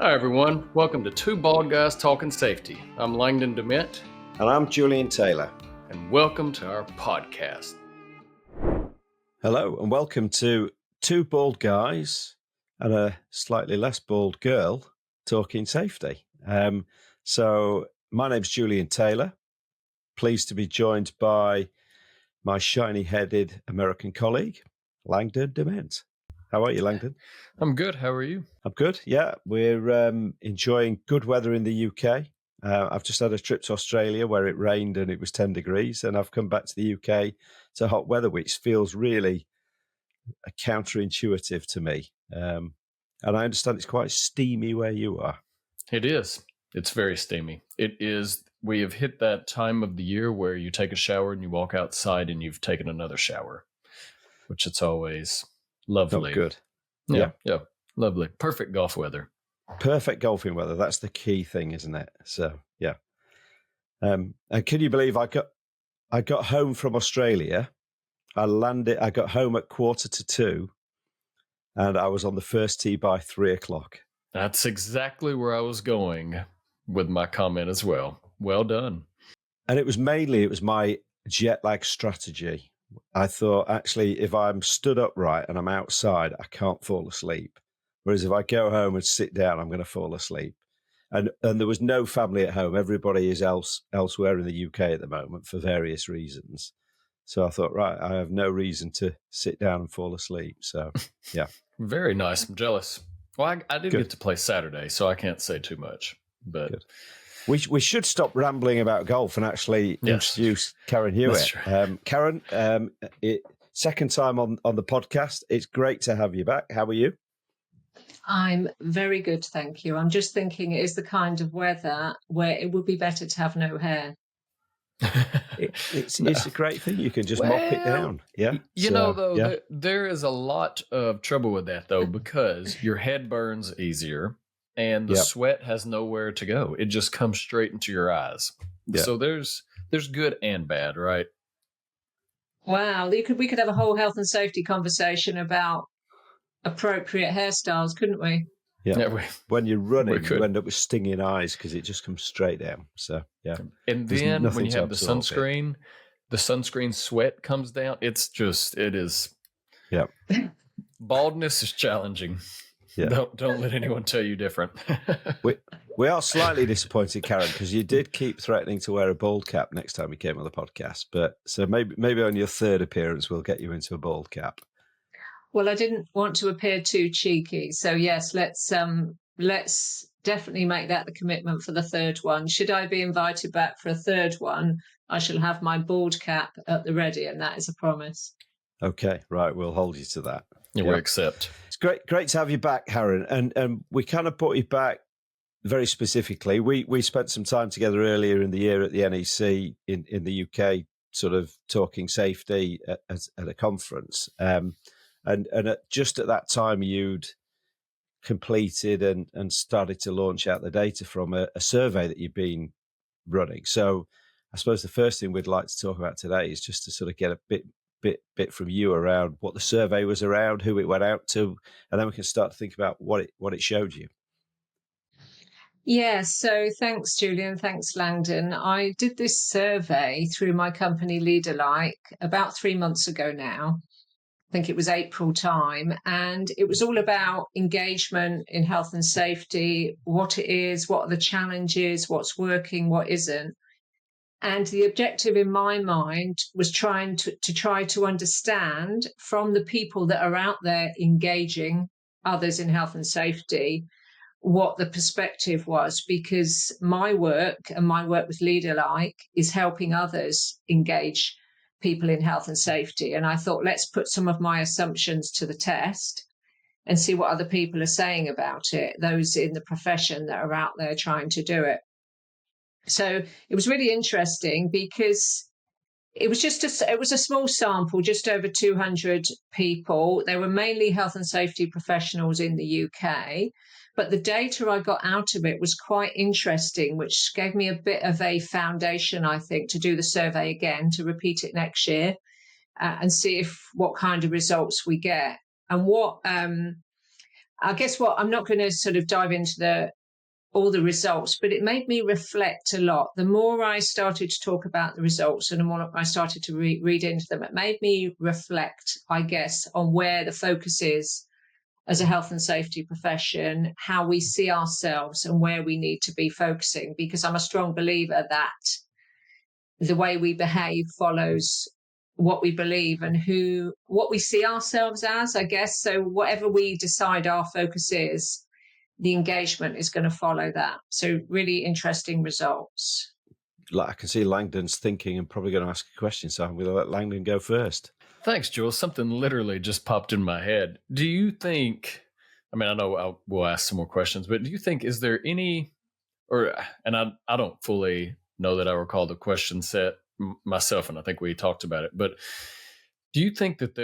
Hi everyone, welcome to Two Bald Guys Talking Safety. I'm Langdon DeMint. And I'm Julian Taylor. And welcome to our podcast. Hello and welcome to Two Bald Guys and a slightly less bald girl talking safety. So my name's Julian Taylor. Pleased to be joined by my shiny-headed American colleague, Langdon DeMint. How are you, Langdon? I'm good. How are you? I'm good. Yeah, we're enjoying good weather in the UK. I've just had a trip to Australia where it rained and it was 10 degrees, and I've come back to the UK to hot weather, which feels really counterintuitive to me. And I understand it's quite steamy where you are. It is. It's very steamy. It is. We have hit that time of the year where you take a shower and you walk outside and you've taken another shower, which it's always lovely. Not good. Yeah. Lovely. Perfect golf weather. Perfect golfing weather. That's the key thing, isn't it? So, yeah. And can you believe I got home from Australia? I got home at 1:45, and I was on the first tee by 3:00. That's exactly where I was going with my comment as well. Well done. And it was my jet lag strategy. I thought, actually, if I'm stood upright and I'm outside, I can't fall asleep. Whereas if I go home and sit down, I'm going to fall asleep. And there was no family at home. Everybody is elsewhere in the UK at the moment for various reasons. So I thought, right, I have no reason to sit down and fall asleep. So, yeah. Very nice. I'm jealous. Well, I did get to play Saturday, so I can't say too much. But good. We should stop rambling about golf and actually introduce Karen Hewitt. Karen, second time on the podcast. It's great to have you back. How are you? I'm very good, thank you. I'm just thinking it is the kind of weather where it would be better to have no hair. It's a great thing. You can just mop it down. Yeah. There is a lot of trouble with that, though, because your head burns easier and the sweat has nowhere to go. It just comes straight into your eyes. Yep. So there's good and bad, right? Wow. We could have a whole health and safety conversation about appropriate hairstyles, couldn't we? Yeah. When you're running, you end up with stinging eyes because it just comes straight down. So, yeah. And then when you have the sunscreen sweat comes down. It is. Yeah. Baldness is challenging. Yeah. Don't let anyone tell you different. we are slightly disappointed, Karen, because you did keep threatening to wear a bald cap next time you came on the podcast. But so maybe on your third appearance, we'll get you into a bald cap. Well, I didn't want to appear too cheeky. So, yes, let's definitely make that the commitment for the third one. Should I be invited back for a third one, I shall have my bald cap at the ready, and that is a promise. Okay, right. We'll hold you to that. Yeah, we accept. It's great to have you back, Karen. And we kind of brought you back very specifically. We spent some time together earlier in the year at the NEC in the UK, sort of talking safety at a conference. And just at that time, you'd completed and started to launch out the data from a survey that you've been running. So I suppose the first thing we'd like to talk about today is just to sort of get a bit from you around what the survey was around, who it went out to, and then we can start to think about what it showed you. Yeah, so thanks, Julian. Thanks, Langdon. I did this survey through my company LEADERLIKE about 3 months ago now. I think it was April time, and it was all about engagement in health and safety, what it is, what are the challenges, what's working, what isn't. And the objective in my mind was trying to understand from the people that are out there engaging others in health and safety what the perspective was, because my work with LEADERLIKE is helping others engage people in health and safety. And I thought, let's put some of my assumptions to the test and see what other people are saying about it, those in the profession that are out there trying to do it. So it was really interesting because it was a small sample, just over 200 people. They were mainly health and safety professionals in the UK. But the data I got out of it was quite interesting, which gave me a bit of a foundation, I think, to do the survey again, to repeat it next year and see what kind of results we get. And what I guess what I'm not going to sort of dive into all the results, but it made me reflect a lot. The more I started to talk about the results and the more I started to read into them, it made me reflect, I guess, on where the focus is as a health and safety profession, how we see ourselves and where we need to be focusing, because I'm a strong believer that the way we behave follows what we believe and what we see ourselves as, I guess. So whatever we decide our focus is, the engagement is going to follow that. So really interesting results. Like, I can see Langdon's thinking and probably going to ask a question, so I'm going to let Langdon go first. Thanks, Jules. Something literally just popped in my head. Do you think, I mean, I know we'll ask some more questions, but do you think, is there any, and I don't fully know that I recall the question set myself, and I think we talked about it, but do you think that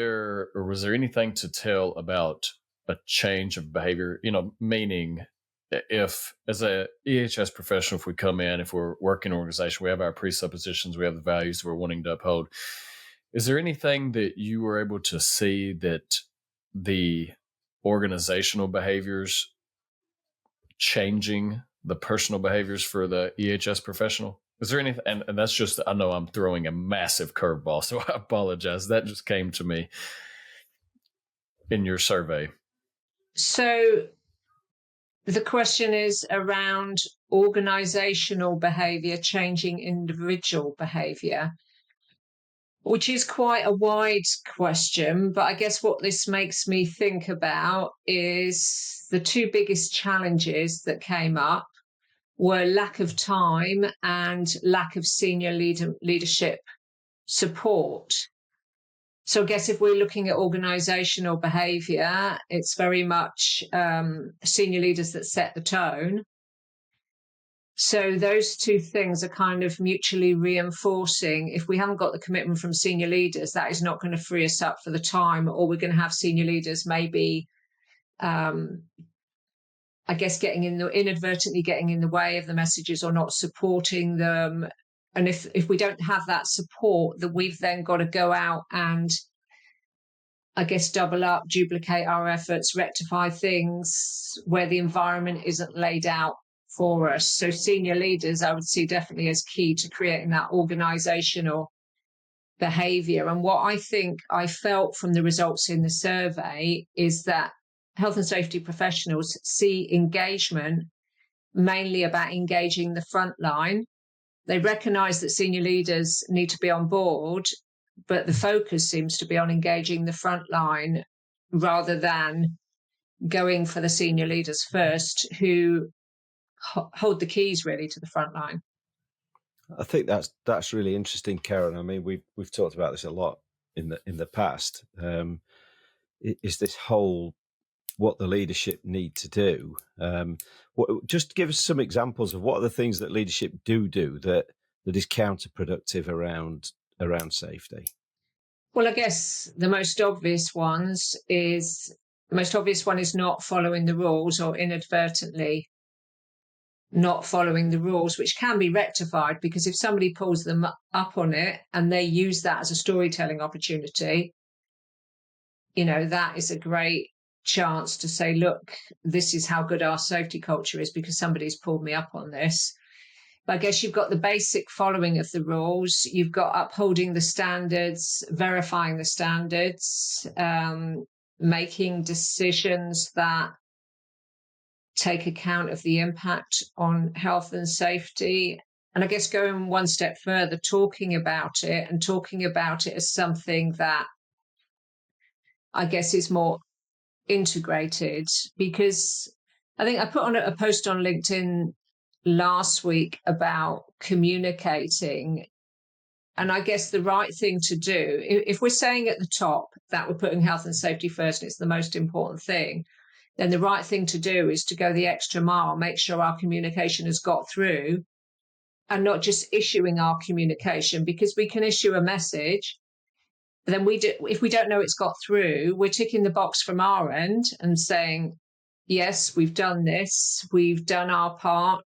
was there anything to tell about a change of behavior, meaning if as a EHS professional, if we come in, if we're working in an organization, we have our presuppositions, we have the values we're wanting to uphold. Is there anything that you were able to see that the organizational behaviors changing the personal behaviors for the EHS professional? Is there anything, and that's just, I know I'm throwing a massive curveball, so I apologize. That just came to me in your survey. So the question is around organizational behavior changing individual behavior, which is quite a wide question. But I guess what this makes me think about is the two biggest challenges that came up were lack of time and lack of senior leadership support. So I guess if we're looking at organizational behavior, it's very much senior leaders that set the tone. So those two things are kind of mutually reinforcing. If we haven't got the commitment from senior leaders, that is not going to free us up for the time, or we're going to have senior leaders maybe, I guess, inadvertently getting in the way of the messages or not supporting them. And if we don't have that support, that we've then got to go out and, I guess, double up, duplicate our efforts, rectify things where the environment isn't laid out for us. So senior leaders, I would see definitely as key to creating that organizational behavior. And what I think I felt from the results in the survey is that health and safety professionals see engagement mainly about engaging the frontline. They recognise that senior leaders need to be on board, but the focus seems to be on engaging the frontline rather than going for the senior leaders first, who hold the keys really to the frontline. I think that's really interesting, Karen. I mean, we've talked about this a lot in the past. Is this whole what the leadership need to do? Just give us some examples of what are the things that leadership do that is counterproductive around safety. Well, I guess the most obvious one is not following the rules or inadvertently not following the rules, which can be rectified, because if somebody pulls them up on it and they use that as a storytelling opportunity, that is a great chance to say, look, this is how good our safety culture is because somebody's pulled me up on this. But I guess you've got the basic following of the rules. You've got upholding the standards, verifying the standards, making decisions that take account of the impact on health and safety. And I guess going one step further, talking about it as something that I guess is more integrated, because I think I put on a post on LinkedIn last week about communicating. And I guess the right thing to do, if we're saying at the top that we're putting health and safety first and it's the most important thing, then the right thing to do is to go the extra mile, make sure our communication has got through, and not just issuing our communication, because we can issue a message. Then if we don't know it's got through, we're ticking the box from our end and saying, yes, we've done this, we've done our part.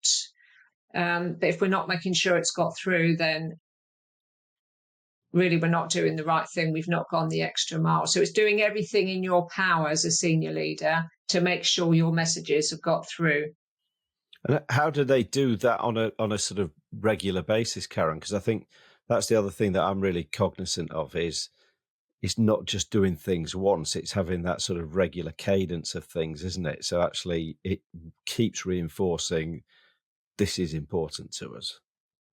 But if we're not making sure it's got through, then really we're not doing the right thing, we've not gone the extra mile. So it's doing everything in your power as a senior leader to make sure your messages have got through. And how do they do that on a sort of regular basis, Karen? Because I think that's the other thing that I'm really cognizant of is it's not just doing things once, it's having that sort of regular cadence of things, isn't it? So actually it keeps reinforcing this is important to us.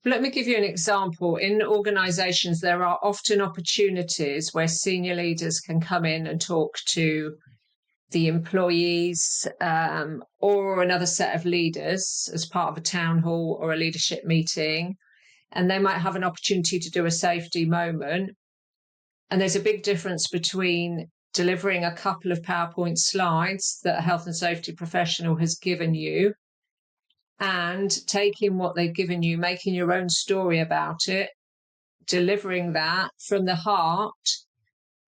Let me give you an example. In organisations, there are often opportunities where senior leaders can come in and talk to the employees or another set of leaders as part of a town hall or a leadership meeting. And they might have an opportunity to do a safety moment. And there's a big difference between delivering a couple of PowerPoint slides that a health and safety professional has given you and taking what they've given you, making your own story about it, delivering that from the heart,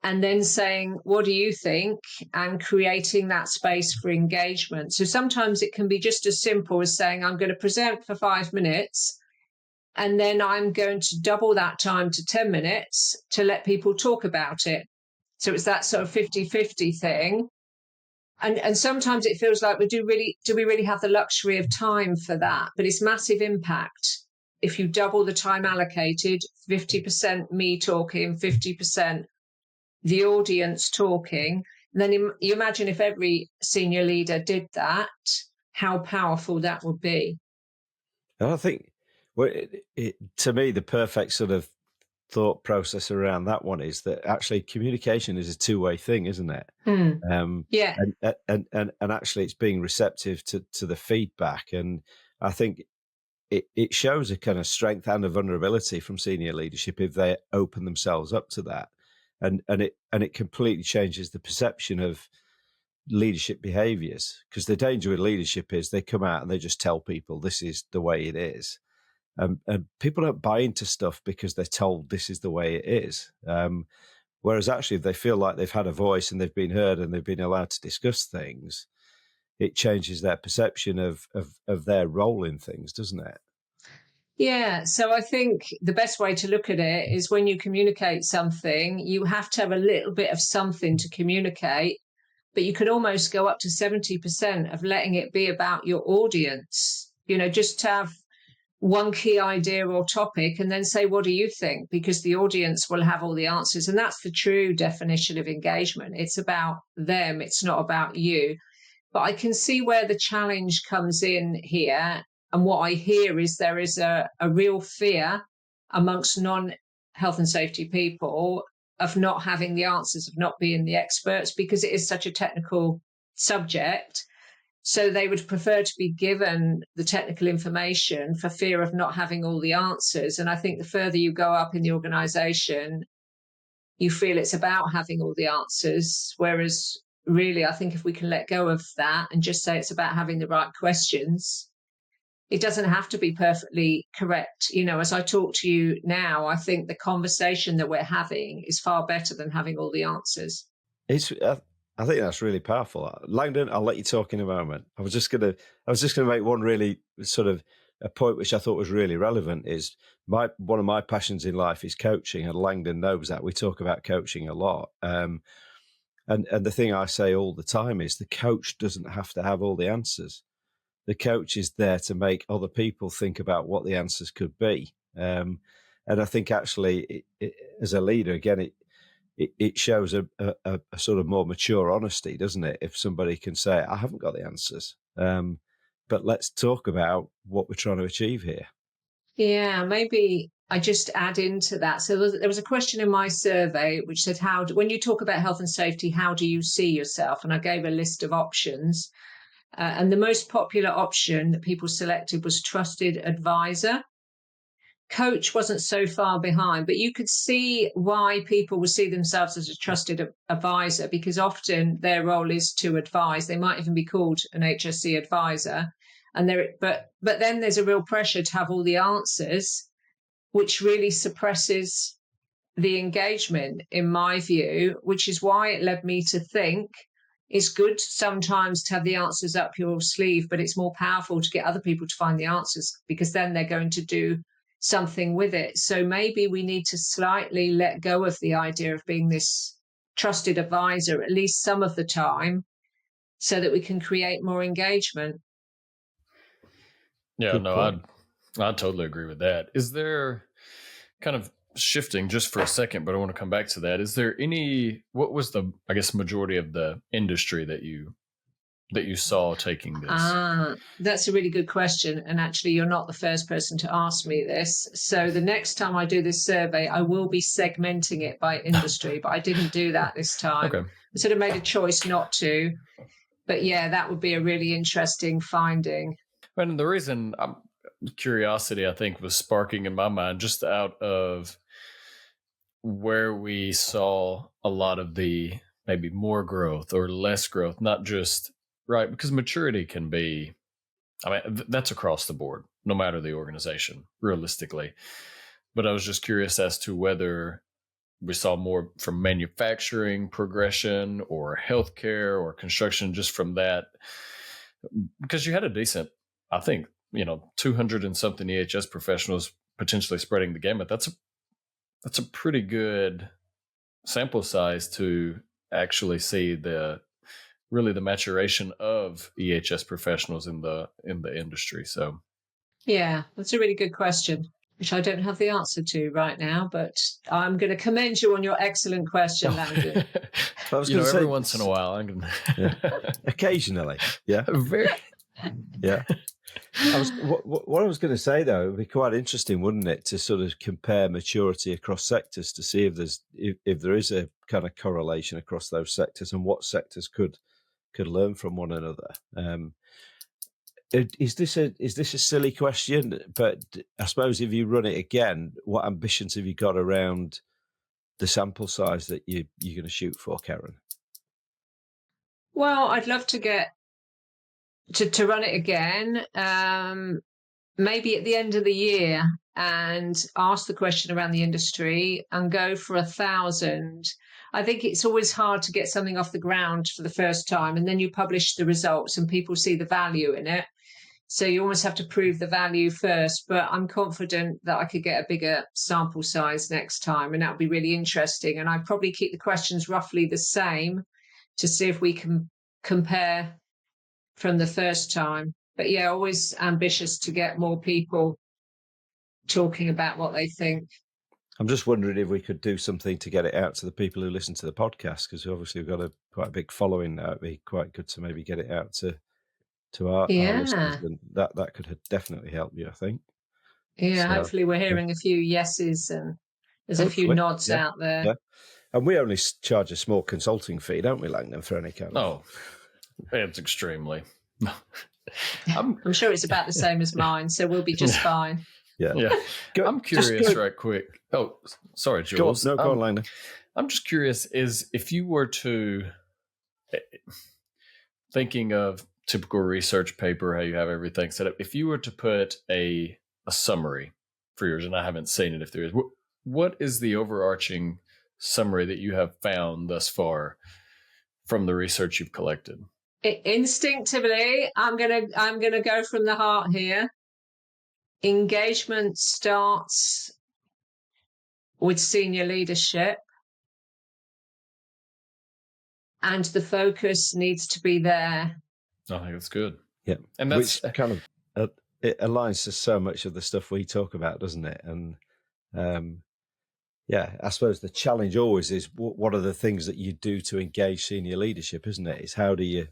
and then saying, what do you think? And creating that space for engagement. So sometimes it can be just as simple as saying, I'm going to present for 5 minutes, and then I'm going to double that time to 10 minutes to let people talk about it. So it's that sort of 50-50 thing. And sometimes it feels like do we really have the luxury of time for that? But it's massive impact. If you double the time allocated, 50% me talking, 50% the audience talking, then you imagine if every senior leader did that, how powerful that would be. And I think, well, to me, the perfect sort of thought process around that one is that actually communication is a two-way thing, isn't it? Yeah. And actually it's being receptive to the feedback. And I think it shows a kind of strength and a vulnerability from senior leadership if they open themselves up to that. And it completely changes the perception of leadership behaviors, because the danger with leadership is they come out and they just tell people this is the way it is. And people don't buy into stuff because they're told this is the way it is. Whereas actually, if they feel like they've had a voice and they've been heard and they've been allowed to discuss things, it changes their perception of their role in things, doesn't it? Yeah. So I think the best way to look at it is when you communicate something, you have to have a little bit of something to communicate, but you could almost go up to 70% of letting it be about your audience, just to have one key idea or topic and then say, what do you think? Because the audience will have all the answers. And that's the true definition of engagement. It's about them. It's not about you. But I can see where the challenge comes in here. And what I hear is there is a real fear amongst non-health and safety people of not having the answers, of not being the experts, because it is such a technical subject. So they would prefer to be given the technical information for fear of not having all the answers. And I think the further you go up in the organisation, you feel it's about having all the answers. Whereas really, I think if we can let go of that and just say it's about having the right questions, it doesn't have to be perfectly correct. As I talk to you now, I think the conversation that we're having is far better than having all the answers. I think that's really powerful. Langdon, I'll let you talk in a moment. I was just gonna make one really sort of a point which I thought was really relevant. Is one of my passions in life is coaching, and Langdon knows that. We talk about coaching a lot. And the thing I say all the time is the coach doesn't have to have all the answers. The coach is there to make other people think about what the answers could be. And I think actually, as a leader, again, it shows a sort of more mature honesty, doesn't it? If somebody can say, I haven't got the answers, but let's talk about what we're trying to achieve here. Yeah, maybe I just add into that. So there was a question in my survey which said, when you talk about health and safety, how do you see yourself? And I gave a list of options. And the most popular option that people selected was trusted advisor. Coach wasn't so far behind, but you could see why people would see themselves as a trusted advisor, because often their role is to advise. They might even be called an HSC advisor. But then there's a real pressure to have all the answers, which really suppresses the engagement, in my view, which is why it led me to think it's good sometimes to have the answers up your sleeve, but it's more powerful to get other people to find the answers, because then they're going to do something with it. So maybe we need to slightly let go of the idea of being this trusted advisor, at least some of the time, so that we can create more engagement. Yeah, no, I totally agree with that. Is there, kind of shifting just for a second, but I want to come back to that. Is there what was the, I guess, majority of the industry that you saw taking this? That's a really good question. And actually, you're not the first person to ask me this. So the next time I do this survey, I will be segmenting it by industry, but I didn't do that this time. Okay. I sort of made a choice not to. But yeah, that would be a really interesting finding. And the reason curiosity, I think, was sparking in my mind just out of where we saw a lot of the maybe more growth or less growth, not just, right, because maturity can be, I mean, that's across the board, no matter the organization, realistically. But I was just curious as to whether we saw more from manufacturing progression or healthcare or construction, just from that, because you had a decent, I think, 200 and something EHS professionals potentially spreading the gamut. That's a pretty good sample size to actually see the maturation of EHS professionals in the industry. So yeah, that's a really good question, which I don't have the answer to right now, but I'm going to commend you on your excellent question, Langdon. Every once in a while, I'm going to occasionally, yeah, very, yeah. What I was going to say, though, it would be quite interesting, wouldn't it, to sort of compare maturity across sectors to see if there is a kind of correlation across those sectors and what sectors could learn from one another. Is this a silly question? But I suppose if you run it again, what ambitions have you got around the sample size that you're going to shoot for, Karen? Well, I'd love to get to run it again, maybe at the end of the year, and ask the question around the industry and go for 1,000. I think it's always hard to get something off the ground for the first time, and then you publish the results and people see the value in it. So you almost have to prove the value first, but I'm confident that I could get a bigger sample size next time, and that would be really interesting. And I'd probably keep the questions roughly the same to see if we can compare from the first time. But yeah, always ambitious to get more people talking about what they think. I'm just wondering if we could do something to get it out to the people who listen to the podcast, because obviously we've got quite a big following now. It'd be quite good to maybe get it out to our listeners, and that could definitely help you, I think. Yeah, so, hopefully we're hearing a few yeses and there's a few nods out there. Yeah. And we only charge a small consulting fee, don't we, Langdon, for any kind of... Oh, it's extremely... I'm sure it's about the same as mine, so we'll be just fine. Yeah. I'm curious, right quick. Oh, sorry, Jules. Go on, Langdon. I'm just curious, if you were to... Thinking of typical research paper, how you have everything set up, if you were to put a summary for yours, and I haven't seen it, if there is, what is the overarching summary that you have found thus far from the research you've collected? Instinctively, I'm gonna go from the heart here. Engagement starts with senior leadership, and the focus needs to be there. I think that's good. Yeah, and that's which kind of it aligns to so much of the stuff we talk about, doesn't it? And yeah, I suppose the challenge always is what are the things that you do to engage senior leadership, isn't it? It's how do you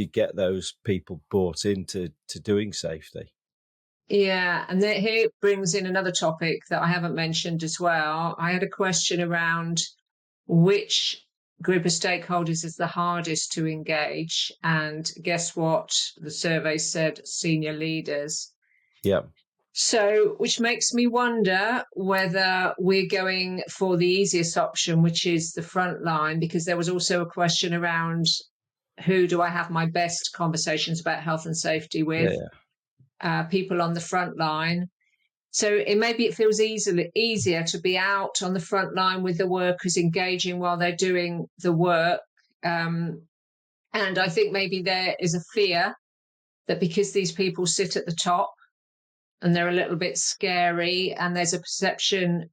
get those people bought into doing safety? Yeah, and here brings in another topic that I haven't mentioned as well. I had a question around which group of stakeholders is the hardest to engage, and guess what? The survey said senior leaders. Yeah. So, which makes me wonder whether we're going for the easiest option, which is the frontline, because there was also a question around who do I have my best conversations about health and safety with? Yeah. People on the front line. So maybe it feels easier to be out on the front line with the workers, engaging while they're doing the work. And I think maybe there is a fear that because these people sit at the top and they're a little bit scary, and there's a perception,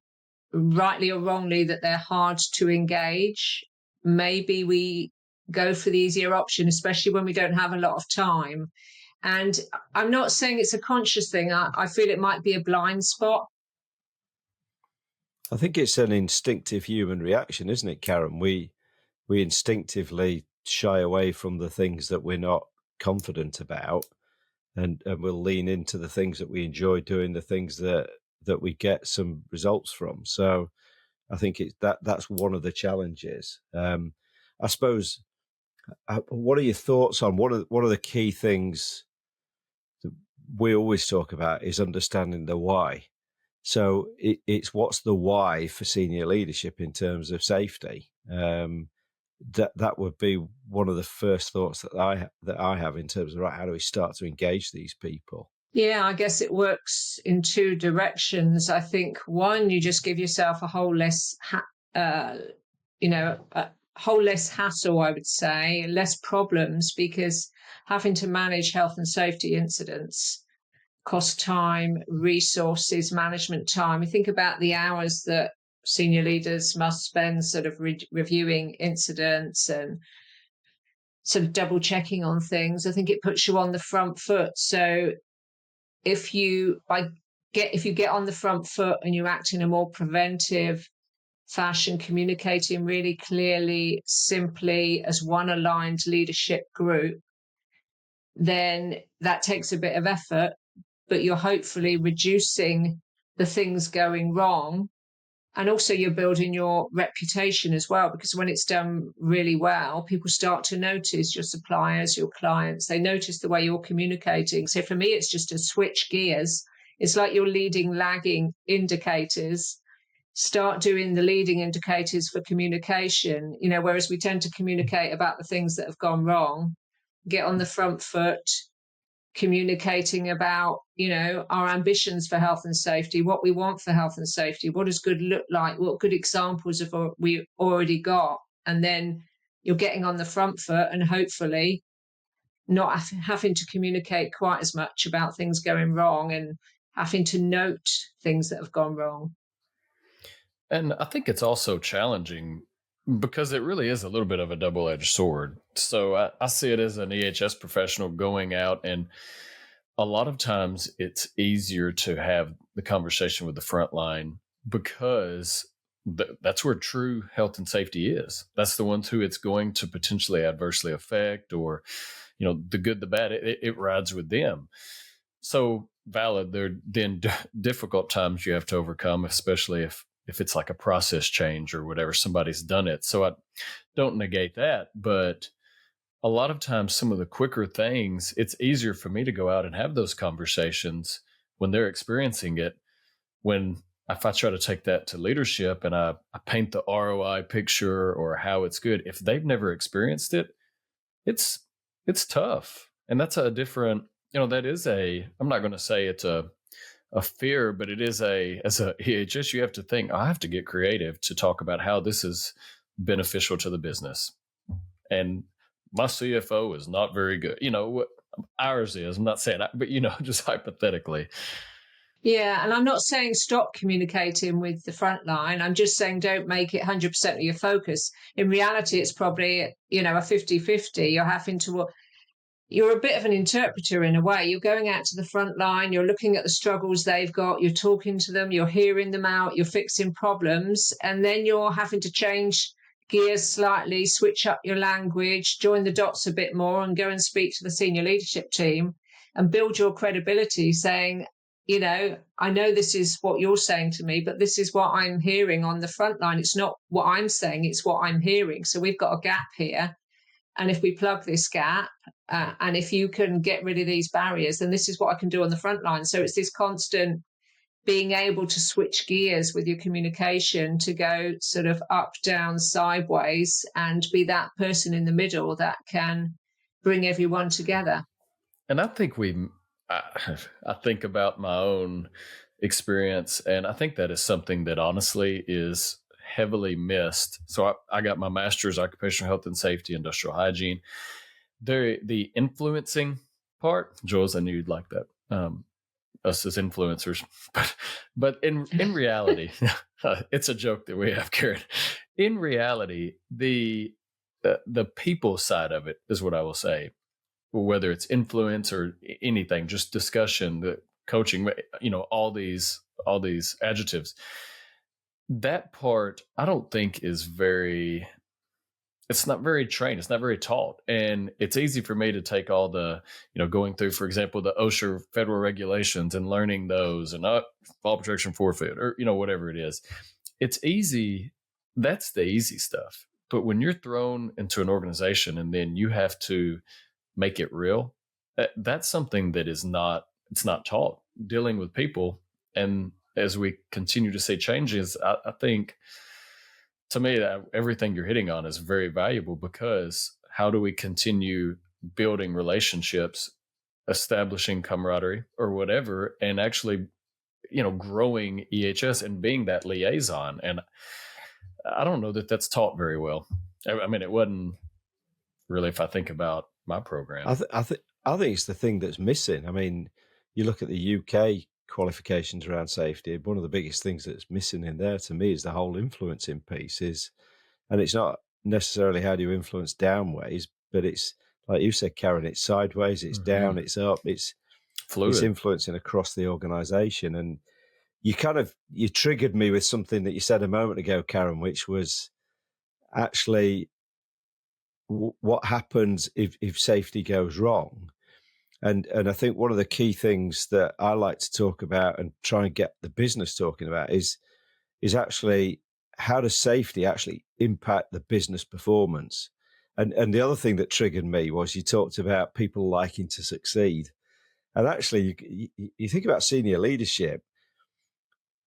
rightly or wrongly, that they're hard to engage. Maybe we go for the easier option, especially when we don't have a lot of time. And I'm not saying it's a conscious thing. I feel it might be a blind spot. I think it's an instinctive human reaction, isn't it, Karen? We instinctively shy away from the things that we're not confident about, and we'll lean into the things that we enjoy doing, the things that we get some results from. So I think that's one of the challenges. I suppose, what are your thoughts on one of the key things that we always talk about is understanding the why. So it's what's the why for senior leadership in terms of safety. That would be one of the first thoughts that I have in terms of, right, how do we start to engage these people? Yeah, I guess it works in two directions. I think one, you just give yourself a whole less, a whole less hassle, I would say, less problems, because having to manage health and safety incidents cost time, resources, management time. You think about the hours that senior leaders must spend sort of reviewing incidents and sort of double checking on things. I think it puts you on the front foot. So if you get on the front foot and you act in a more preventive fashion, communicating really clearly, simply as one aligned leadership group, then that takes a bit of effort, but you're hopefully reducing the things going wrong. And also you're building your reputation as well, because when it's done really well, people start to notice, your suppliers, your clients, they notice the way you're communicating. So for me, it's just to switch gears. It's like your leading, lagging indicators. Start doing the leading indicators for communication, whereas we tend to communicate about the things that have gone wrong. Get on the front foot, communicating about, our ambitions for health and safety, what we want for health and safety, what does good look like, what good examples have we already got. And then you're getting on the front foot and hopefully not having to communicate quite as much about things going wrong and having to note things that have gone wrong. And I think it's also challenging because it really is a little bit of a double-edged sword. So I see it as an EHS professional going out, and a lot of times it's easier to have the conversation with the frontline because that's where true health and safety is. That's the ones who it's going to potentially adversely affect, or, the good, the bad, it rides with them. So valid, there are then difficult times you have to overcome, especially if it's like a process change or whatever, somebody's done it. So I don't negate that, but a lot of times some of the quicker things, it's easier for me to go out and have those conversations when they're experiencing it. If I try to take that to leadership and I paint the ROI picture or how it's good, if they've never experienced it, it's tough. And that's a different, that is I'm not going to say it's a fear, but it is as a EHS, you have to think, I have to get creative to talk about how this is beneficial to the business. And my CFO is not very good. Ours is, I'm not saying that, but, just hypothetically. Yeah. And I'm not saying stop communicating with the front line. I'm just saying don't make it 100% of your focus. In reality, it's probably, a 50-50. You're a bit of an interpreter in a way. You're going out to the front line, you're looking at the struggles they've got, you're talking to them, you're hearing them out, you're fixing problems, and then you're having to change gears slightly, switch up your language, join the dots a bit more, and go and speak to the senior leadership team and build your credibility, saying, I know this is what you're saying to me, but this is what I'm hearing on the front line. It's not what I'm saying, it's what I'm hearing. So we've got a gap here. And if we plug this gap, and if you can get rid of these barriers, then this is what I can do on the front line. So it's this constant being able to switch gears with your communication to go sort of up, down, sideways, and be that person in the middle that can bring everyone together. And I think I think about my own experience, and I think that is something that honestly is heavily missed. So I got my master's occupational health and safety, industrial hygiene. The influencing part, Jules, I knew you'd like that. us as influencers, but in reality, it's a joke that we have, Karen. In reality, the people side of it is what I will say. Whether it's influence or anything, just discussion, the coaching, all these adjectives. That part, I don't think is it's not very trained. It's not very taught. And it's easy for me to take all the, going through, for example, the OSHA federal regulations and learning those and fall protection forfeit or, whatever it is. It's easy. That's the easy stuff. But when you're thrown into an organization and then you have to make it real, that's something that it's not taught. Dealing with people. And as we continue to see changes, I think, to me, that everything you're hitting on is very valuable, because how do we continue building relationships, establishing camaraderie or whatever, and actually, growing EHS and being that liaison? And I don't know that that's taught very well. I mean, it wasn't really, if I think about my program. I think it's the thing that's missing. I mean, you look at the UK qualifications around safety, one of the biggest things that's missing in there to me is the whole influencing piece. And it's not necessarily how do you influence downways, but it's like you said, Karen, it's sideways, it's down, it's up, it's fluid. It's influencing across the organization. And you triggered me with something that you said a moment ago, Karen, which was actually what happens if safety goes wrong. And I think one of the key things that I like to talk about and try and get the business talking about is actually how does safety actually impact the business performance? And the other thing that triggered me was you talked about people liking to succeed. And actually, you think about senior leadership,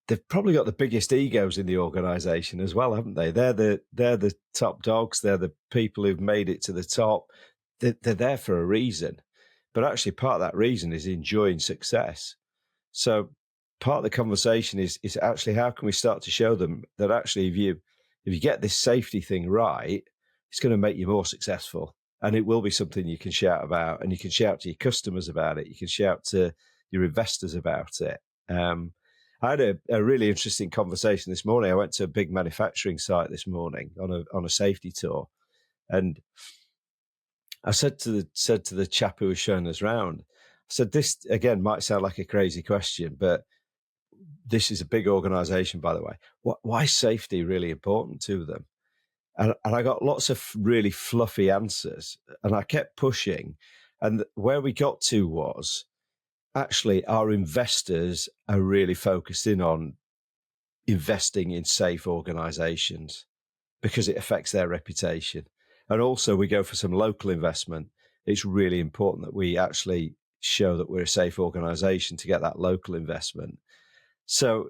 they've probably got the biggest egos in the organization as well, haven't they? They're the top dogs. They're the people who've made it to the top. They're there for a reason. But actually, part of that reason is enjoying success. So part of the conversation is actually how can we start to show them that actually if you get this safety thing right, it's going to make you more successful. And it will be something you can shout about, and you can shout to your customers about it. You can shout to your investors about it. I had a really interesting conversation this morning. I went to a big manufacturing site this morning on a safety tour, and I said to the chap who was showing us around, I said, this again might sound like a crazy question, but this is a big organization, by the way. Why is safety really important to them? And I got lots of really fluffy answers, and I kept pushing. And where we got to was actually our investors are really focused in on investing in safe organizations because it affects their reputation. And also we go for some local investment. It's really important that we actually show that we're a safe organization to get that local investment. So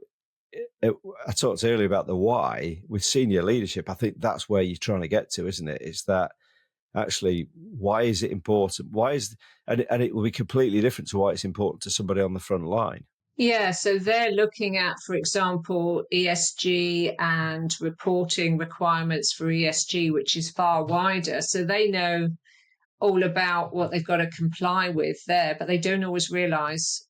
I talked earlier about the why with senior leadership. I think that's where you're trying to get to, isn't it? It's that actually, why is it important? And it will be completely different to why it's important to somebody on the front line. Yeah, so they're looking at, for example, ESG and reporting requirements for ESG, which is far wider. So they know all about what they've got to comply with there, but they don't always realise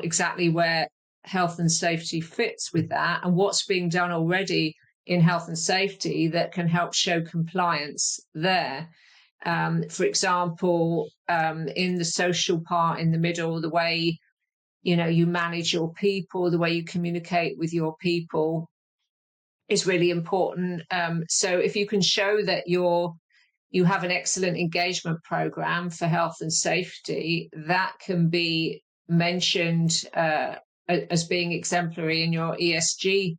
exactly where health and safety fits with that and what's being done already in health and safety that can help show compliance there. For example, in the social part in the middle, the way you manage your people, the way you communicate with your people is really important. So if you can show that you have an excellent engagement program for health and safety, that can be mentioned as being exemplary in your ESG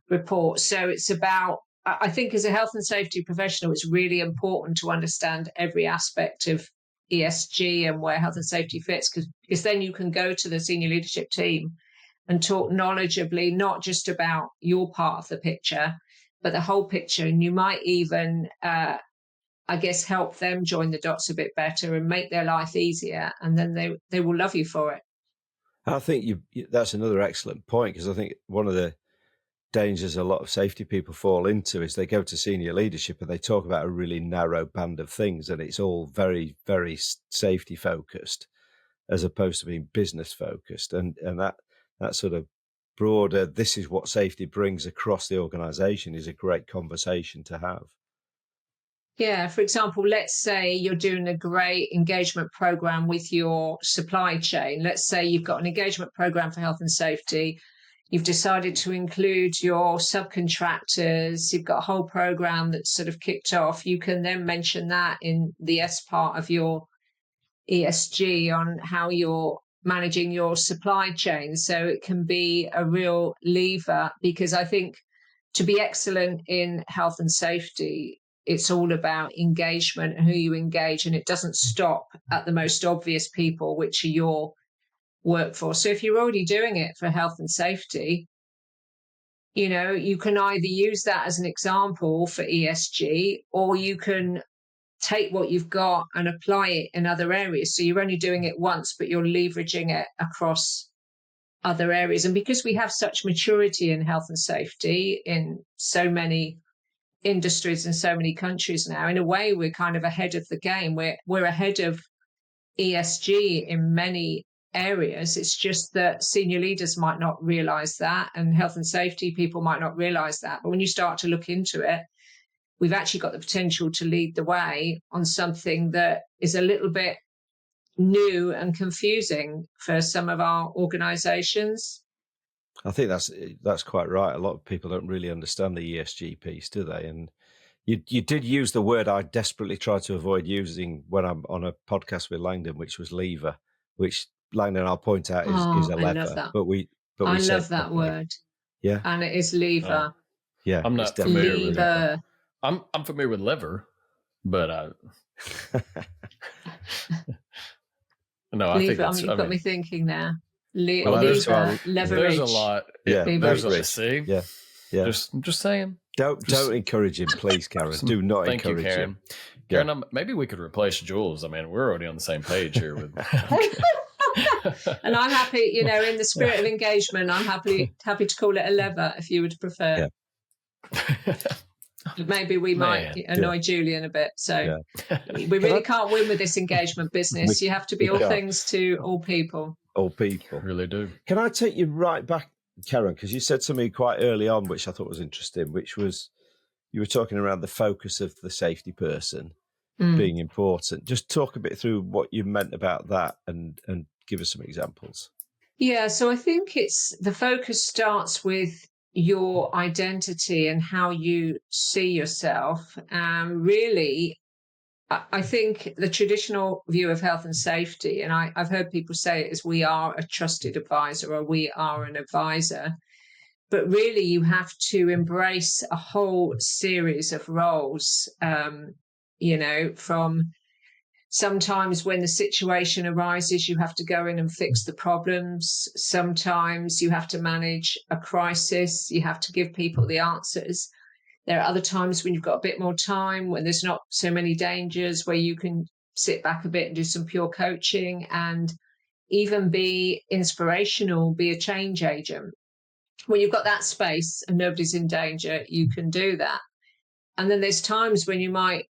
report. So it's about, I think as a health and safety professional, it's really important to understand every aspect of ESG and where health and safety fits, because then you can go to the senior leadership team and talk knowledgeably, not just about your part of the picture, but the whole picture. And you might even, help them join the dots a bit better and make their life easier. And then they will love you for it. I think that's another excellent point, because I think one of the dangers a lot of safety people fall into is they go to senior leadership and they talk about a really narrow band of things, and it's all very, very safety focused. as opposed to being business focused. And that sort of broader, this is what safety brings across the organization, is a great conversation to have. Yeah, for example, let's say you're doing a great engagement program with your supply chain. Let's say you've got an engagement program for health and safety. You've decided to include your subcontractors. You've got a whole program that's sort of kicked off. You can then mention that in the S part of your ESG on how you're managing your supply chain. So it can be a real lever, because I think to be excellent in health and safety, it's all about engagement and who you engage. And it doesn't stop at the most obvious people, which are your workforce. So if you're already doing it for health and safety, you can either use that as an example for ESG, or you can take what you've got and apply it in other areas. So you're only doing it once, but you're leveraging it across other areas. And because we have such maturity in health and safety in so many industries and so many countries now, in a way, we're kind of ahead of the game. We're ahead of ESG in many areas. It's just that senior leaders might not realize that, and health and safety people might not realize that. But when you start to look into it, we've actually got the potential to lead the way on something that is a little bit new and confusing for some of our organizations. I think that's quite right. A lot of people don't really understand the ESG piece, do they? And you did use the word I desperately try to avoid using when I'm on a podcast with Langdon, which was lever, which Langdon, I'll point out, is a lever. I love that. I love that word. Yeah. And it is lever. Yeah. I'm not familiar with lever. I'm familiar with lever, but I think that's, you've got me thinking now. there's leverage. There's a lot. Yeah, there's a see. Yeah. Just saying. Don't encourage him, please, Karen. Do not Thank encourage you, Karen. him. Karen, maybe we could replace Jules. I mean, we're already on the same page here with. And I'm happy, in the spirit of engagement, I'm happy to call it a lever if you would prefer. Yeah. Maybe we might annoy Julian a bit. So we really can't win with this engagement business. You have to be all things to all people. All people. Really do. Can I take you right back, Karen? Because you said something quite early on, which I thought was interesting, which was you were talking around the focus of the safety person being important. Just talk a bit through what you meant about that and give us some examples. Yeah, so I think the focus starts with your identity and how you see yourself. Really, I think the traditional view of health and safety, and I've heard people say it, is we are a trusted advisor or we are an advisor. But really, you have to embrace a whole series of roles, from sometimes when the situation arises, you have to go in and fix the problems. Sometimes you have to manage a crisis. You have to give people the answers. There are other times when you've got a bit more time, when there's not so many dangers, where you can sit back a bit and do some pure coaching and even be inspirational, be a change agent. When you've got that space and nobody's in danger, you can do that. And then there's times when you might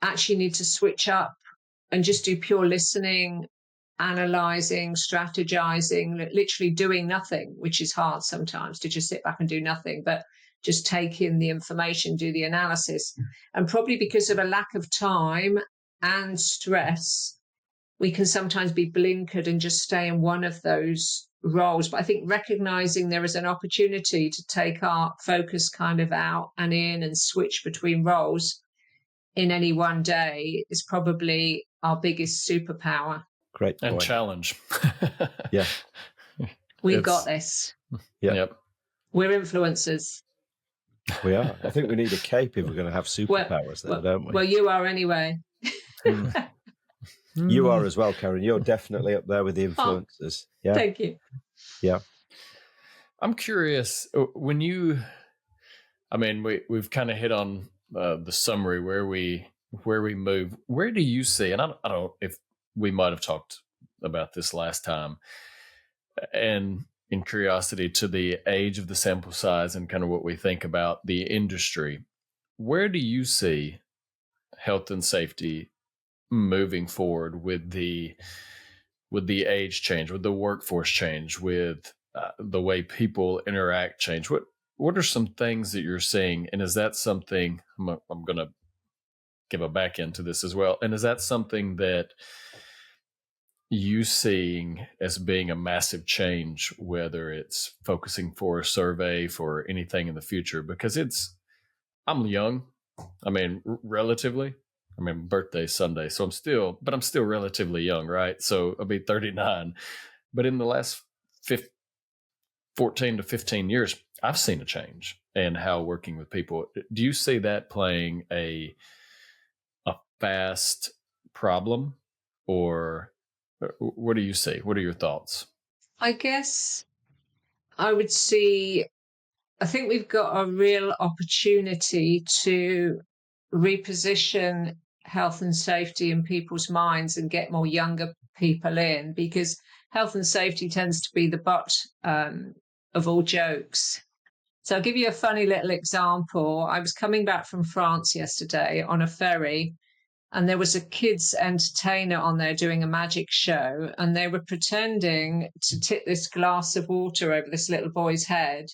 actually need to switch up and just do pure listening, analysing, strategizing, literally doing nothing, which is hard sometimes to just sit back and do nothing, but just take in the information, do the analysis. And probably because of a lack of time and stress, we can sometimes be blinkered and just stay in one of those roles. But I think recognizing there is an opportunity to take our focus kind of out and in and switch between roles in any one day is probably our biggest superpower. Great point. And challenge. Yeah. We've got this. Yeah. Yep. We're influencers. We are. I think we need a cape if we're going to have superpowers don't we? Well, you are anyway. You are as well, Karen. You're definitely up there with the influencers. Yeah. Thank you. Yeah. I'm curious, when we've kind of hit on the summary where we move. Where do you see, and I don't know if we might have talked about this last time, and in curiosity to the age of the sample size and kind of what we think about the industry, where do you see health and safety moving forward with the with the age change, with the workforce change, with the way people interact change? What are some things that you're seeing? And is that something, I'm going to give a back end to this as well. And is that something that you seeing as being a massive change, whether it's focusing for a survey, for anything in the future? Because I'm young. I mean, relatively. I mean, birthday's Sunday, so I'm still relatively young, right? So I'll be 39. But in the last 14 to 15 years, I've seen a change in how working with people. Do you see that playing a fast problem, or what do you see? What are your thoughts? I guess I think we've got a real opportunity to reposition health and safety in people's minds and get more younger people in, because health and safety tends to be the butt of all jokes. So I'll give you a funny little example. I was coming back from France yesterday on a ferry, and there was a kids entertainer on there doing a magic show, and they were pretending to tip this glass of water over this little boy's head.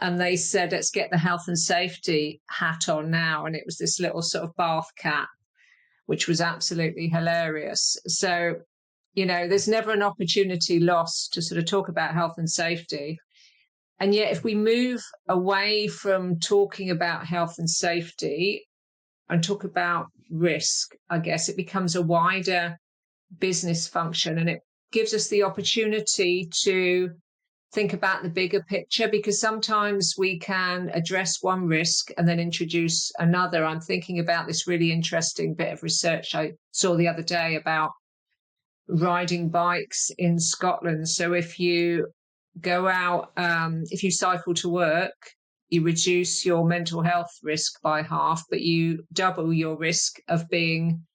And they said, let's get the health and safety hat on now. And it was this little sort of bath cap, which was absolutely hilarious. So, there's never an opportunity lost to sort of talk about health and safety. And yet, if we move away from talking about health and safety and talk about risk, I guess it becomes a wider business function, and it gives us the opportunity to think about the bigger picture, because sometimes we can address one risk and then introduce another. I'm thinking about this really interesting bit of research I saw the other day about riding bikes in Scotland. So if you go out, if you cycle to work, you reduce your mental health risk by half, but you double your risk of being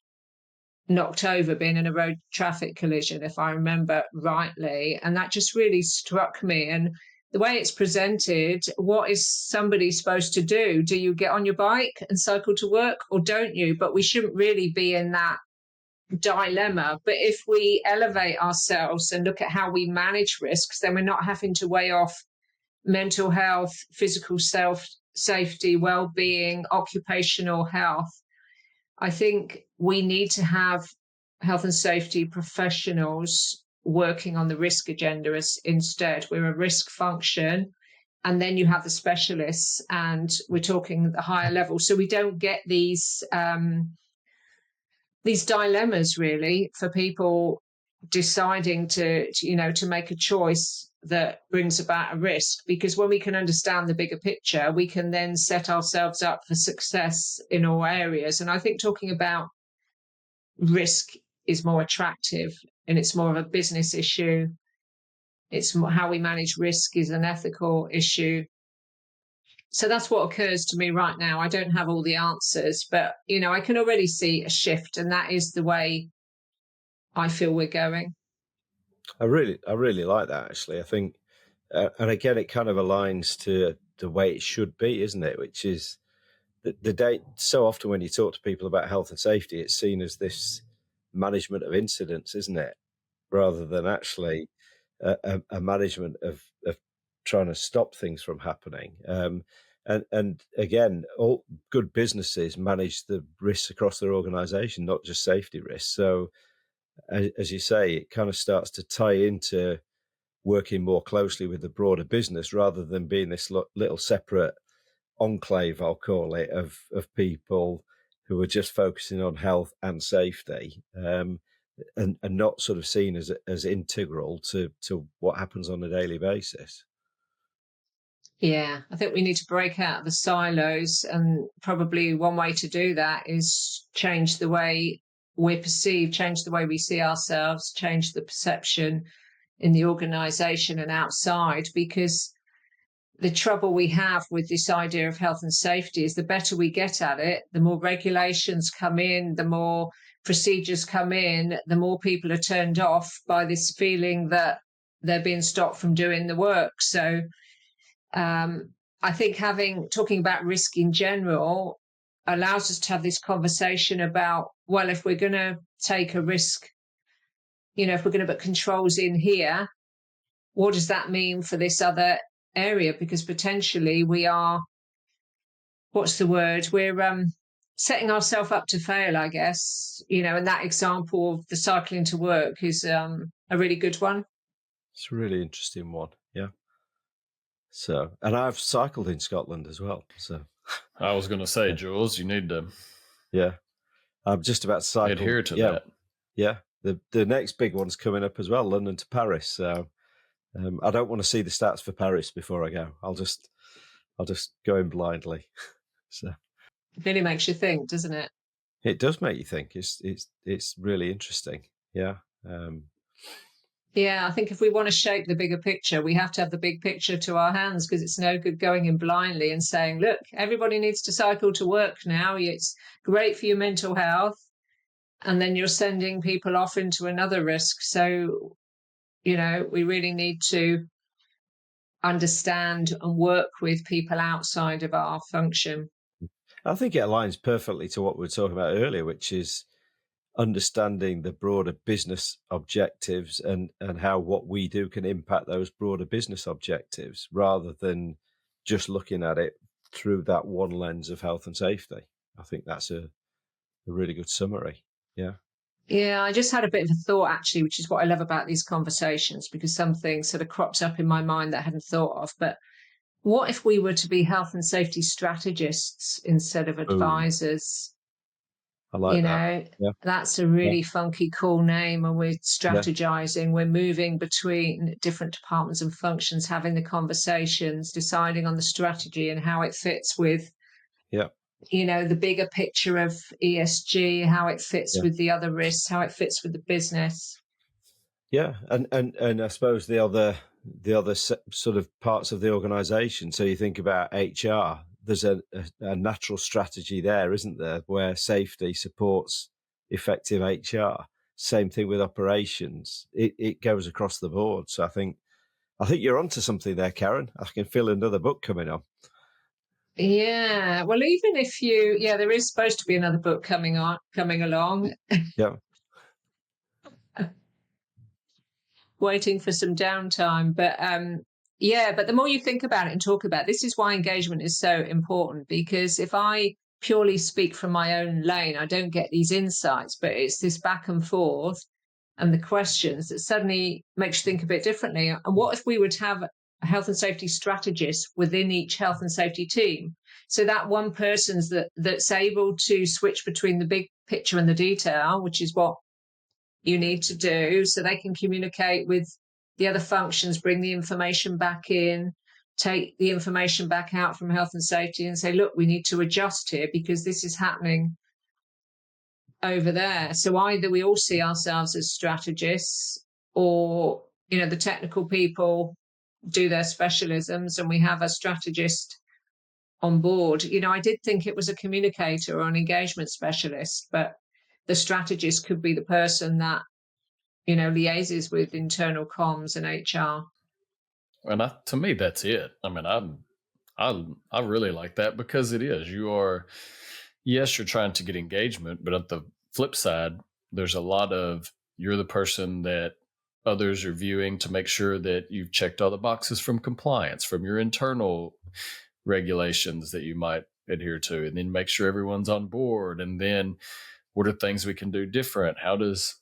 knocked over, being in a road traffic collision, if I remember rightly. And that just really struck me. And the way it's presented, what is somebody supposed to do? Do you get on your bike and cycle to work, or don't you? But we shouldn't really be in that dilemma. But if we elevate ourselves and look at how we manage risks, then we're not having to weigh off mental health, physical safety, well-being, occupational health. I think we need to have health and safety professionals working on the risk agenda instead. We're a risk function, and then you have the specialists, and we're talking the higher level. So we don't get these dilemmas really for people deciding to make a choice that brings about a risk, because when we can understand the bigger picture, we can then set ourselves up for success in all areas. And I think talking about risk is more attractive, and it's more of a business issue. It's more how we manage risk is an ethical issue. So that's what occurs to me right now. I don't have all the answers, but I can already see a shift, and that is the way I feel we're going. I really like that, actually. I think, and again, it kind of aligns to the way it should be, isn't it? Which is the date. So often when you talk to people about health and safety, it's seen as this management of incidents, isn't it? Rather than actually a management of trying to stop things from happening. And again, all good businesses manage the risks across their organization, not just safety risks. So as you say, it kind of starts to tie into working more closely with the broader business rather than being this little separate enclave, I'll call it, of people who are just focusing on health and safety, and not sort of seen as integral to what happens on a daily basis. Yeah, I think we need to break out of the silos, and probably one way to do that is change the way we're perceived, change the way we see ourselves, change the perception in the organisation and outside, because the trouble we have with this idea of health and safety is the better we get at it, the more regulations come in, the more procedures come in, the more people are turned off by this feeling that they're being stopped from doing the work. So I think talking about risk in general allows us to have this conversation about, well, if we're going to take a risk if we're going to put controls in here, what does that mean for this other area? Because potentially we are, what's the word? We're setting ourselves up to fail, I guess, and that example of the cycling to work is a really good one. It's a really interesting one. Yeah. So, and I've cycled in Scotland as well. So I was going to say, Jules, you need to I'm just about to cycle. adhere to that. Yeah. The next big one's coming up as well, London to Paris. So I don't want to see the stats for Paris before I go. I'll just go in blindly. So it really makes you think, doesn't it? It does make you think. It's really interesting. Yeah. Yeah, I think if we want to shape the bigger picture, we have to have the big picture to our hands, because it's no good going in blindly and saying, look, everybody needs to cycle to work now. It's great for your mental health. And then you're sending people off into another risk. So, we really need to understand and work with people outside of our function. I think it aligns perfectly to what we were talking about earlier, which is understanding the broader business objectives and how what we do can impact those broader business objectives, rather than just looking at it through that one lens of health and safety. I think that's a really good summary. Yeah. Yeah, I just had a bit of a thought, actually, which is what I love about these conversations, because something sort of cropped up in my mind that I hadn't thought of. But what if we were to be health and safety strategists instead of advisors? I like that. Yeah. That's a really funky, cool name. And we're strategizing, we're moving between different departments and functions, having the conversations, deciding on the strategy and how it fits with the bigger picture of ESG, how it fits with the other risks, how it fits with the business. Yeah, and I suppose the other sort of parts of the organisation. So you think about HR. There's a natural strategy there, isn't there, where safety supports effective HR. Same thing with operations. It goes across the board. So I think you're onto something there, Karen. I can feel another book coming on. Yeah, well, even if there is supposed to be another book coming along. Yeah. Waiting for some downtime, but but the more you think about it and talk about it, this is why engagement is so important, because if I purely speak from my own lane, I don't get these insights, but it's this back and forth and the questions that suddenly makes you think a bit differently. And what if we would have a health and safety strategist within each health and safety team, so that one person's that's able to switch between the big picture and the detail, which is what you need to do, so they can communicate with the other functions, bring the information back in, take the information back out from health and safety and say, look, we need to adjust here because this is happening over there. So either we all see ourselves as strategists, or the technical people do their specialisms and we have a strategist on board. I did think it was a communicator or an engagement specialist, but the strategist could be the person that liaises with internal comms and HR. And to me, that's it. I mean, I really like that, because it is. You're trying to get engagement, but at the flip side, there's a lot of, you're the person that others are viewing to make sure that you've checked all the boxes from compliance, from your internal regulations that you might adhere to, and then make sure everyone's on board. And then what are things we can do different? How does,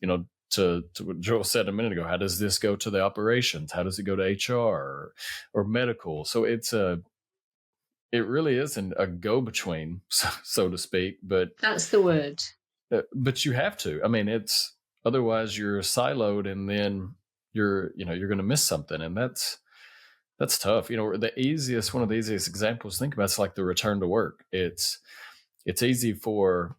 to what Joel said a minute ago, how does this go to the operations? How does it go to HR or medical? So it really isn't a go-between, so to speak, but that's the word. But you have to. I mean, otherwise you're siloed, and then you're going to miss something, and that's tough. One of the easiest examples to think about is like the return to work. It's easy for,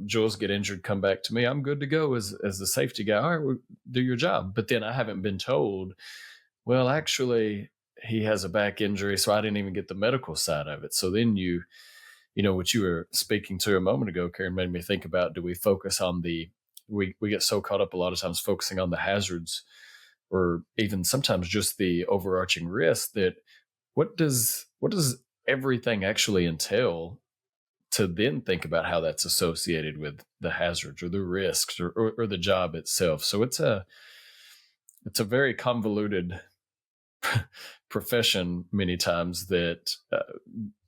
Jules get injured, come back to me. I'm good to go as the safety guy. All right, we'll do your job. But then I haven't been told, well, actually, he has a back injury, so I didn't even get the medical side of it. So then what you were speaking to a moment ago, Karen, made me think about, do we focus on we get so caught up a lot of times focusing on the hazards, or even sometimes just the overarching risk, that what does everything actually entail, to then think about how that's associated with the hazards or the risks or the job itself. So it's a very convoluted profession many times that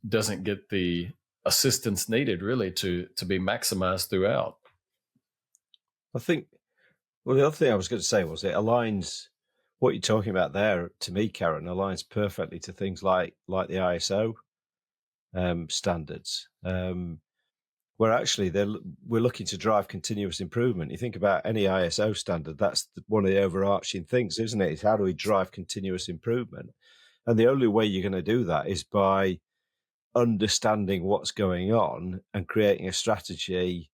doesn't get the assistance needed really to be maximized throughout. I think, well, the other thing I was going to say was it aligns, what you're talking about there, to me, Karen, aligns perfectly to things like the ISO standards, where actually we're looking to drive continuous improvement. You think about any ISO standard, that's one of the overarching things, isn't it? Is how do we drive continuous improvement? And the only way you're going to do that is by understanding what's going on and creating a strategy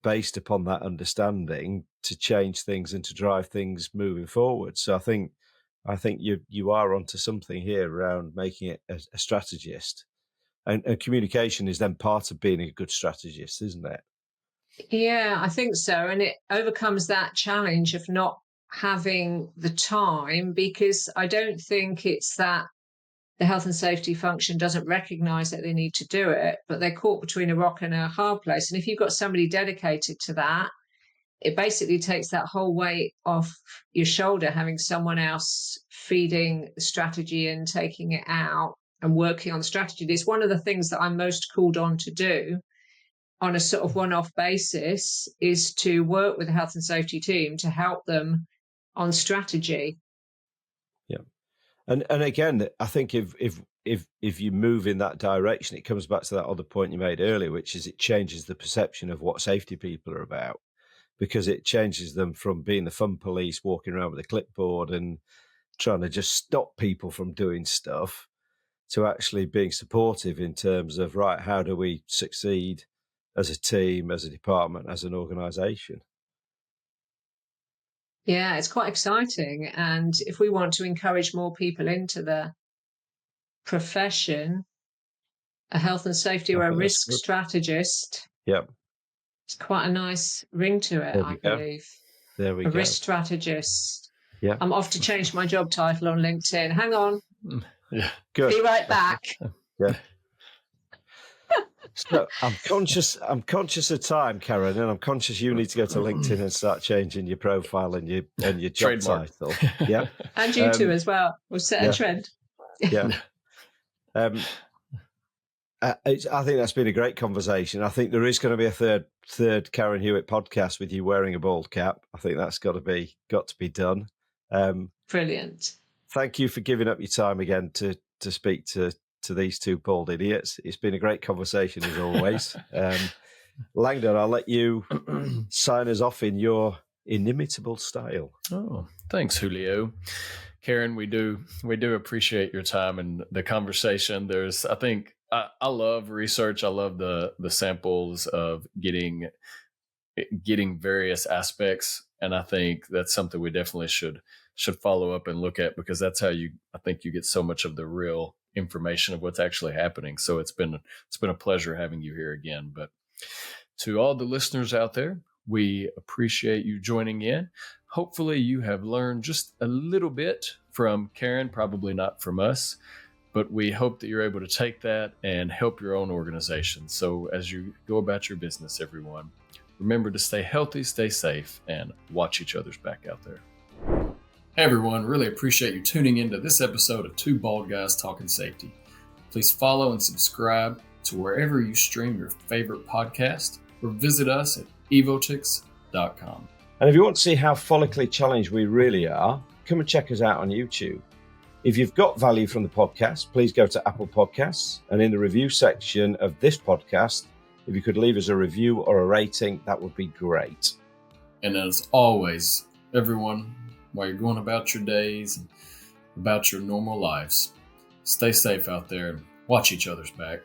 based upon that understanding to change things and to drive things moving forward. So I think you are onto something here around making it a strategist, and communication is then part of being a good strategist, isn't it? Yeah, I think so. And it overcomes that challenge of not having the time, because I don't think it's that the health and safety function doesn't recognise that they need to do it, but they're caught between a rock and a hard place. And if you've got somebody dedicated to that, it basically takes that whole weight off your shoulder, having someone else feeding the strategy and taking it out and working on the strategy. It's one of the things that I'm most called on to do on a sort of one-off basis, is to work with the health and safety team to help them on strategy. Yeah. And again, I think if you move in that direction, it comes back to that other point you made earlier, which is it changes the perception of what safety people are about, because it changes them from being the fun police walking around with a clipboard and trying to just stop people from doing stuff to actually being supportive in terms of, right, how do we succeed as a team, as a department, as an organisation? Yeah, it's quite exciting. And if we want to encourage more people into the profession, a health and safety or a risk strategist, it's quite a nice ring to it, I believe. There we go. Risk strategist. Yeah. I'm off to change my job title on LinkedIn. Hang on. Yeah. Good. Be right back. Yeah. So I'm conscious of time, Karen, and I'm conscious you need to go to LinkedIn and start changing your profile and your job title. Yeah. And you too as well. We'll set a trend. Yeah. I think that's been a great conversation. I think there is going to be a third Karen Hewitt podcast with you wearing a bald cap. I think that's got to be done. Brilliant. Thank you for giving up your time again to speak to these two bald idiots. It's been a great conversation as always. Langdon, I'll let you sign us off in your inimitable style. Oh, thanks, Julio. Karen, we do appreciate your time and the conversation. I love research. I love the samples of getting various aspects, and I think that's something we definitely should follow up and look at, because that's how I think you get so much of the real information of what's actually happening. So it's been a pleasure having you here again. But to all the listeners out there, we appreciate you joining in. Hopefully you have learned just a little bit from Karen, probably not from us, but we hope that you're able to take that and help your own organization. So as you go about your business, everyone, remember to stay healthy, stay safe, and watch each other's back out there. Hey everyone, really appreciate you tuning into this episode of Two Bald Guys Talking Safety. Please follow and subscribe to wherever you stream your favorite podcast, or visit us at evotix.com. And if you want to see how follically challenged we really are, come and check us out on YouTube. If you've got value from the podcast, please go to Apple Podcasts, and in the review section of this podcast, if you could leave us a review or a rating, that would be great. And as always, everyone, while you're going about your days and about your normal lives, stay safe out there and watch each other's back.